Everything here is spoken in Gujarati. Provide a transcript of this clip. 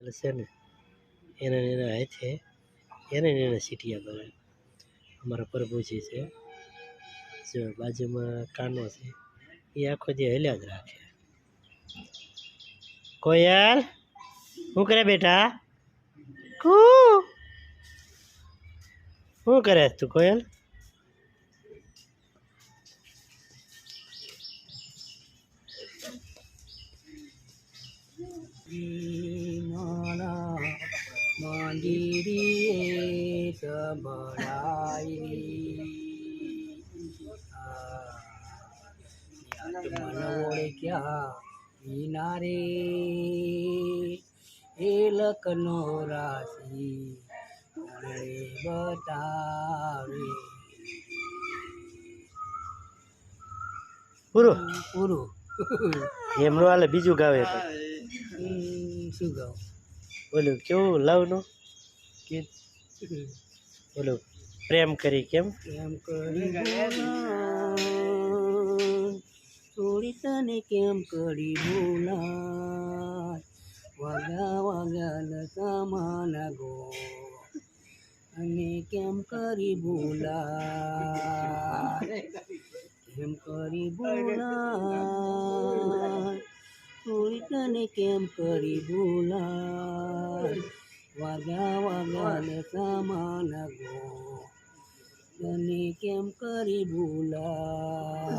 એટલે છે ને એના હાથે એને સીટિયા કરે. અમારા પ્રભુજી છે જો બાજુમાં કાનો છે એ આખો દી હલ્યા જ રાખે. કોયલ શું કરે બેટા? શું કરે તું કોયલ? મંદિરે સંભળાય ક્યાં કિનારે એ લખનો રાશિ બતાવે. પૂરું પૂરું એમનો હાલે. બીજું ગાવે શું ગાવ? બોલું કેવું લવનું ગીત બોલું પ્રેમ કરી કેમ કરી થોડી તને કેમ કરી બોલા વાગા વાગા સામાન ગો અને કેમ કરી બોલા કેમ કરી બોલા થોડી તને કેમ કરી બોલા વાગા વાગા ને સામાન ગો તને કેમ કરી બોલા.